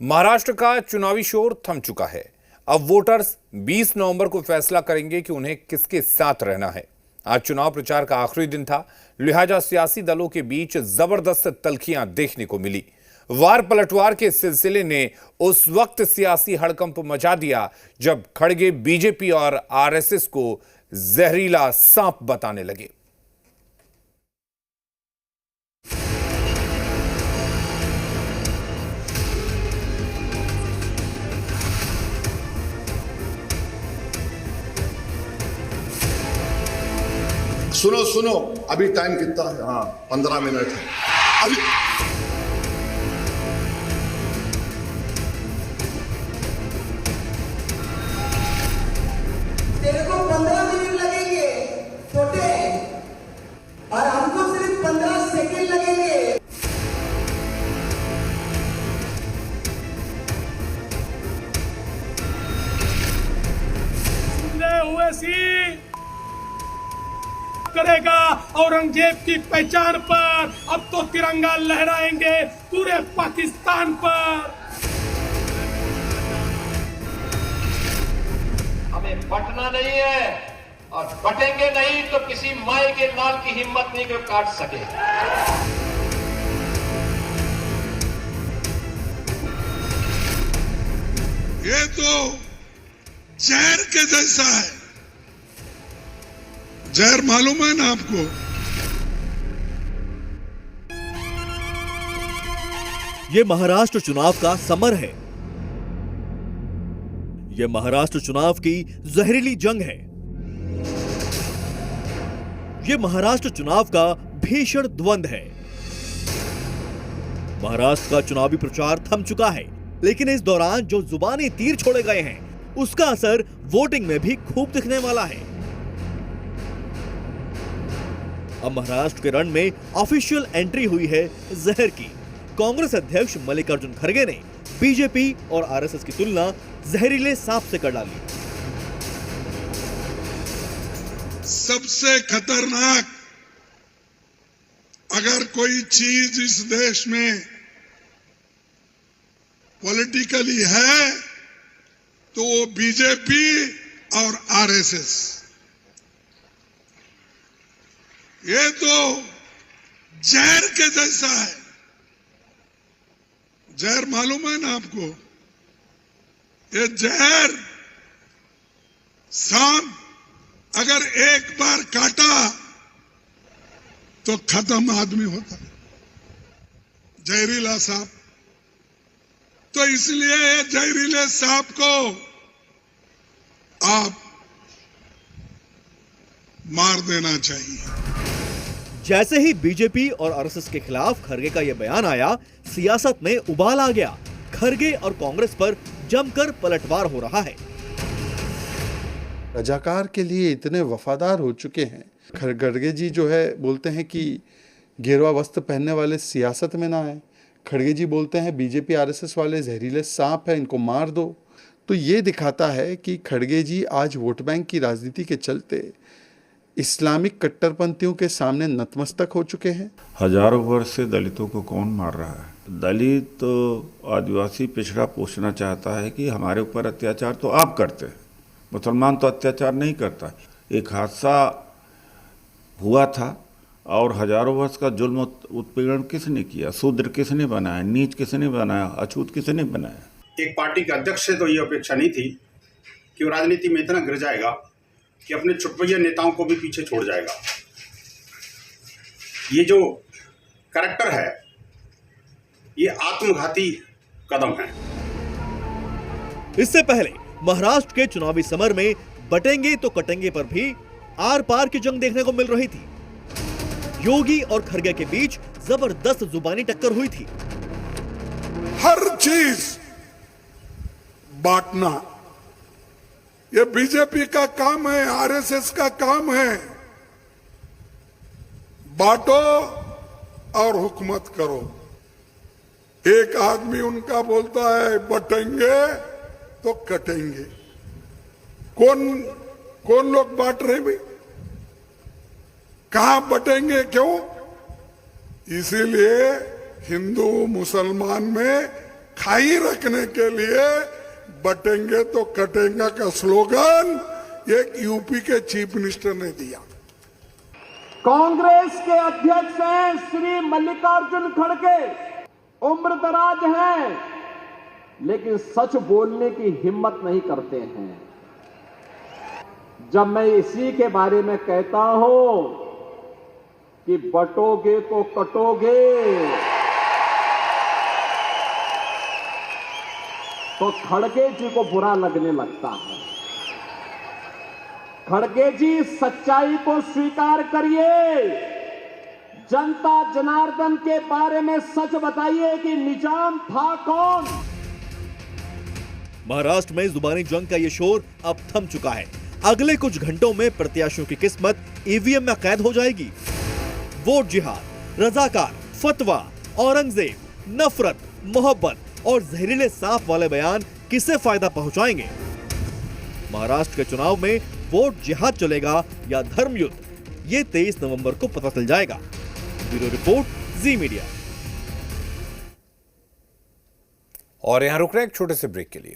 महाराष्ट्र का चुनावी शोर थम चुका है। अब वोटर्स 20 नवंबर को फैसला करेंगे कि उन्हें किसके साथ रहना है। आज चुनाव प्रचार का आखिरी दिन था, लिहाजा सियासी दलों के बीच जबरदस्त तल्खियां देखने को मिली। वार पलटवार के सिलसिले ने उस वक्त सियासी हड़कंप मचा दिया जब खड़गे बीजेपी और आरएसएस को जहरीला सांप बताने लगे। सुनो सुनो, अभी टाइम कितना है? हाँ, 15 मिनट है अभी। तेरे को 15 मिनट लगेंगे छोटे, और हमको सिर्फ 15 सेकंड लगेंगे। हुए सी करेगा औरंगजेब की पहचान पर, अब तो तिरंगा लहराएंगे पूरे पाकिस्तान पर। हमें बटना नहीं है और बटेंगे नहीं तो किसी माई के लाल की हिम्मत नहीं को काट सके। ये तो जहर के जैसा है। जहर मालूम है ना आपको? ये महाराष्ट्र चुनाव का समर है। ये महाराष्ट्र चुनाव की जहरीली जंग है। ये महाराष्ट्र चुनाव का भीषण द्वंद है। महाराष्ट्र का चुनावी प्रचार थम चुका है, लेकिन इस दौरान जो जुबानी तीर छोड़े गए हैं उसका असर वोटिंग में भी खूब दिखने वाला है। अब महाराष्ट्र के रण में ऑफिशियल एंट्री हुई है जहर की। कांग्रेस अध्यक्ष मल्लिकार्जुन खड़गे ने बीजेपी और आरएसएस की तुलना जहरीले सांप से कर डाली। सबसे खतरनाक अगर कोई चीज इस देश में पॉलिटिकली है तो वो बीजेपी और आरएसएस। ये तो जहर के जैसा है। जहर मालूम है ना आपको? ये जहर सांप अगर एक बार काटा तो खत्म आदमी होता है, जहरीला सांप। तो इसलिए ये जहरीले सांप को आप मार देना चाहिए। जैसे ही बीजेपी और आरएसएस के खिलाफ खड़गे का यह बयान आया, सियासत में उबाल आ गया। खड़गे और कांग्रेस पर जमकर पलटवार हो रहा है। रजाकार के लिए इतने वफादार हो चुके हैं। खड़गे जी जो है बोलते हैं कि गेरुआ वस्त्र पहनने वाले सियासत में ना आए। खड़गे जी बोलते हैं बीजेपी आरएसएस वाले जहरीले सांप है, इनको मार दो। तो ये दिखाता है कि खड़गे जी आज वोट बैंक की राजनीति के चलते इस्लामिक कट्टरपंथियों के सामने नतमस्तक हो चुके हैं। हजारों वर्ष से दलितों को कौन मार रहा है? दलित तो आदिवासी पिछड़ा पूछना चाहता है कि हमारे ऊपर अत्याचार तो आप करते हैं, मुसलमान तो अत्याचार नहीं करता। एक हादसा हुआ था और हजारों वर्ष का जुल्म उत्पीड़न किसने किया? शूद्र किसने बनाया? नीच किसने बनाया? अछूत किसने बनाया? एक पार्टी के अध्यक्ष से तो ये अपेक्षा नहीं थी कि वो राजनीति में इतना गिर जाएगा कि अपने चुटपुइया नेताओं को भी पीछे छोड़ जाएगा। ये जो कैरेक्टर है, ये आत्मघाती कदम है। इससे पहले महाराष्ट्र के चुनावी समर में बटेंगे तो कटेंगे पर भी आर पार की जंग देखने को मिल रही थी। योगी और खड़गे के बीच जबरदस्त जुबानी टक्कर हुई थी। हर चीज बांटना ये बीजेपी का काम है, आरएसएस का काम है। बांटो और हुकूमत करो। एक आदमी उनका बोलता है बटेंगे तो कटेंगे। कौन लोग बांट रहे भाई? कहां बटेंगे? क्यों? इसीलिए हिंदू मुसलमान में खाई रखने के लिए बटेंगे तो कटेंगे का स्लोगन एक यूपी के चीफ मिनिस्टर ने दिया। कांग्रेस के अध्यक्ष हैं श्री मल्लिकार्जुन खड़गे, उम्र दराज हैं, लेकिन सच बोलने की हिम्मत नहीं करते हैं। जब मैं इसी के बारे में कहता हूं कि बटोगे तो कटोगे, तो खड़गे जी को बुरा लगने लगता है। खड़गे जी, सच्चाई को स्वीकार करिए, जनता जनार्दन के बारे में सच बताइए कि निजाम था कौन। महाराष्ट्र में जुबानी जंग का ये शोर अब थम चुका है। अगले कुछ घंटों में प्रत्याशियों की किस्मत ईवीएम में कैद हो जाएगी। वोट जिहाद, रजाकार, फतवा, औरंगजेब, नफरत, मोहब्बत और जहरीले सांप वाले बयान किसे फायदा पहुंचाएंगे? महाराष्ट्र के चुनाव में वोट जिहाद चलेगा या धर्म युद्ध, ये 23 नवंबर को पता चल जाएगा। ब्यूरो रिपोर्ट, जी मीडिया। और यहां रुक रहे एक छोटे से ब्रेक के लिए।